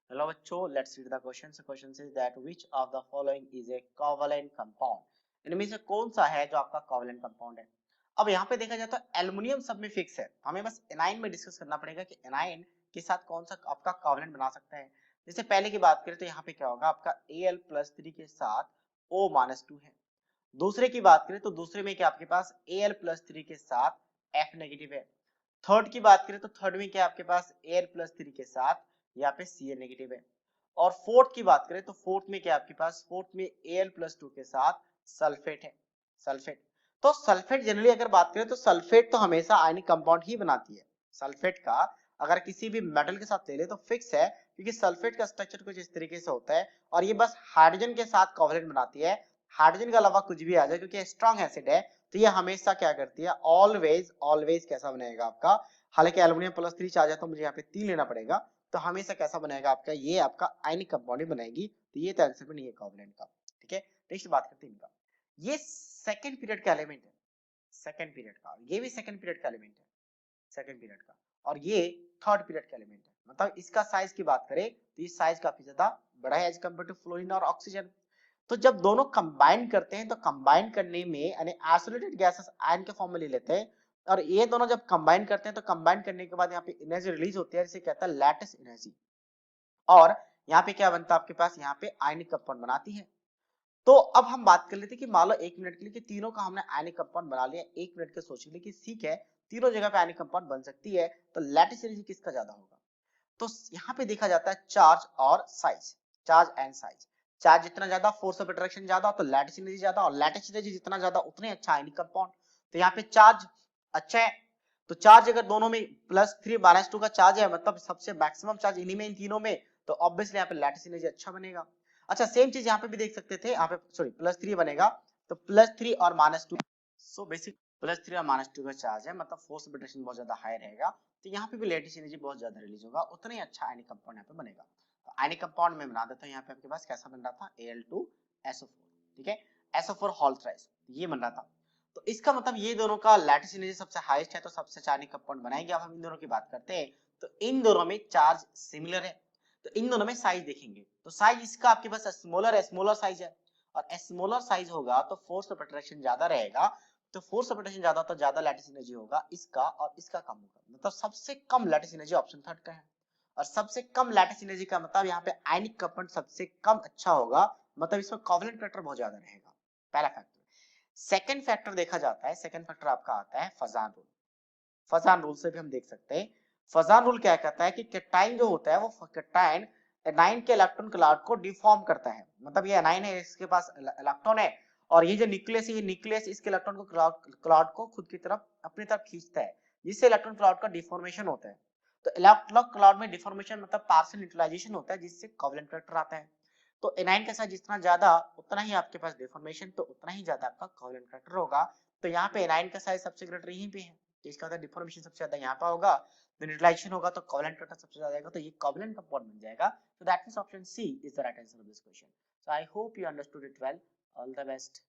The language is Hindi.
हेलो बच्चों, let's read the question. Question is that which of the following is a covalent compound. इनमें से कौन सा है जो आपका कोवलेंट कंपाउंड है। अब यहाँ पे देखा जाए तो एल्युमिनियम सब में फिक्स है, हमें बस एनाइन में डिस्कस करना पड़ेगा कि एनाइन के साथ कौन सा आपका कोवलेंट बना सकता है। जैसे पहले की बात करें तो यहाँ पे क्या होगा, आपका Al+3 के साथ O-2 है। दूसरे की बात करें तो दूसरे में क्या आपके पास Al+3 के साथ F नेगेटिव है। थर्ड की बात करें तो थर्ड में क्या आपके पास Al+3 के साथ यहाँ पे Cl नेगेटिव है। और फोर्थ की बात करें तो फोर्थ में क्या आपके पास, फोर्थ में Al+2 के साथ सल्फेट है, सल्फेट। तो सल्फेट जनरली अगर बात करें तो सल्फेट तो हमेशा आयनिक कंपाउंड ही बनाती है। सल्फेट का अगर किसी भी मेटल के साथ ले ले तो फिक्स है, क्योंकि सल्फेट का स्ट्रक्चर कुछ इस तरीके से होता है और ये बस हाइड्रोजन के साथ कोवलेंट बनाती है। हाइड्रोजन के अलावा कुछ भी आ जाए, क्योंकि स्ट्रॉन्ग एसिड है, तो ये हमेशा क्या करती है, ऑलवेज ऑलवेज कैसा बनेगा आपका। हालांकि एल्युमिनियम+3 चार्ज है तो मुझे यहाँ पे 3 लेना पड़ेगा, तो हमेशा कैसा बनेगा आपका, ये आपका आयनिक कंपाउंड ही बनाएगी। तो ये तो आंसर में नहीं है कोवलेंट का। ठीक है, नेक्स्ट बात करते हैं इनका। ये सेकंड पीरियड का एलिमेंट है, सेकंड पीरियड का। ये भी सेकंड पीरियड का एलिमेंट है, सेकंड पीरियड का। और ये थर्ड पीरियड का एलिमेंट है। मतलब इसका साइज की बात करें तो ये साइज काफी ज्यादा बड़ा है एज कम्पेयर टू फ्लोरीन और ऑक्सीजन। तो जब दोनों कंबाइन करते हैं तो कंबाइन करने में यानी आइसोलेटेड गैसेस आयन के फॉर्म में ले लेते हैं, और ये दोनों जब कंबाइन करते हैं तो कंबाइन करने के बाद यहाँ पे एनर्जी रिलीज होती है, जिसे कहता है लैटिस एनर्जी। और यहाँ पे क्या बनता है आपके पास, यहाँ पे आयनिक कंपाउंड बनाती है। तो अब हम बात कर लेते हैं कि मान लो 1 मिनट के लिए कि तीनों का हमने आयनिक कंपाउंड बना लिया। 1 मिनट के सोच लिए कि ठीक है तीनों जगह पे आयनिक कंपाउंड बन सकती है, तो लैटिस एनर्जी किसका ज्यादा होगा। तो यहाँ पे देखा जाता है चार्ज और size, charge and size. Charge जितना ज्यादा, फोर्स ऑफ अट्रैक्शन ज्यादा, तो लैटिस एनर्जी ज्यादा, और लैटिस एनर्जी जितना ज्यादा उतने अच्छा आयनिक कंपाउंड। तो यहाँ पे चार्ज अच्छा है, तो चार्ज अगर दोनों में +3 -2 का चार्ज है, मतलब सबसे मैक्सिमम चार्ज इन्हीं में, इन तीनों में, तो ऑब्वियसली यहाँ पे लैटिस एनर्जी अच्छा बनेगा। अच्छा सेम चीज यहाँ पे भी देख सकते थे, यहाँ पे सॉरी +3 बनेगा, तो +3 और -2, सो बेसिक +3 और -2 का चार्ज है, मतलब फोर्स ऑफ अट्रैक्शन बहुत ज्यादा हाई रहेगा, तो यहाँ पे भी लैटिस एनर्जी बहुत ज्यादा रिलीज होगा, उतना ही अच्छा आयनिक कंपाउंड यहाँ पे बनेगा। तो आयनिक कंपाउंड में बना देता हूँ, यहाँ पे आपके पास कैसा बन रहा था, Al2SO4, ठीक है, SO4 होल थ्राइस, ये बन रहा था। तो इसका मतलब ये दोनों का लैटिस एनर्जी सबसे हाईएस्ट है, तो सबसे अच्छा आयनिक कंपाउंड बनाएंगे। अब हम इन दोनों की बात करते हैं, तो इन दोनों में चार्ज सिमिलर है, तो इन दोनों में साइज देखेंगे, तो साइज इसका आपके पास स्मॉलर है, स्मॉलर साइज है, और स्मॉलर साइज होगा तो फोर्स ऑफ अट्रैक्शन ज्यादा रहेगा, तो फोर्स ऑफ अट्रैक्शन ज्यादा तो ज्यादा लैटिस एनर्जी होगा इसका, और इसका कम होगा, मतलब सबसे कम लैटिस एनर्जी ऑप्शन थर्ड का है। और सबसे कम लैटिस एनर्जी का मतलब यहाँ पे आयनिक कंपाउंड सबसे कम अच्छा होगा, मतलब इसमें कोवलेंट फैक्टर बहुत ज्यादा रहेगा, पहला फैक्टर। सेकंड फैक्टर देखा जाता है, सेकंड फैक्टर आपका आता है फजान रूल। फजान रूल से भी हम देख सकते हैं। फजान रूल क्या कहता है कि कैटाइन जो होता है वो कैटाइन एनाइन के इलेक्ट्रॉन क्लाउड को डिफॉर्म करता है, मतलब ये एनाइन है, इसके पास इलेक्ट्रॉन है, और ये जो न्यूक्लियस है, ये न्यूक्लियस इसके इलेक्ट्रॉन को क्लाउड को खुद की तरफ अपनी तरफ खींचता है, जिससे इलेक्ट्रॉन क्लाउड का डिफॉर्मेशन होता है। तो इलेक्ट्रॉन क्लाउड में डिफॉर्मेशन मतलब पार्शियल न्यूट्रलाइजेशन होता है, जिससे कोवलेंट फैक्टर आता है। तो एनाइन के साथ जितना ज्यादा उतना ही आपके पास डिफॉर्मेशन, तो उतना ही ज्यादा आपका कोवलेंट फैक्टर होगा। तो यहाँ पे एनाइन का साइज सबसे ग्रेटर यहीं पे है, तो इसका मतलब डिफॉर्मेशन सबसे ज्यादा यहाँ पे होगा, तो न्यूट्रलाइजेशन होगा तो कोवलेंट फैक्टर सबसे ज्यादा आएगा, तो ये कोवलेंट कंपाउंड बन जाएगा। So that means option C is the right answer of this question. So I hope you understood it well. All the best.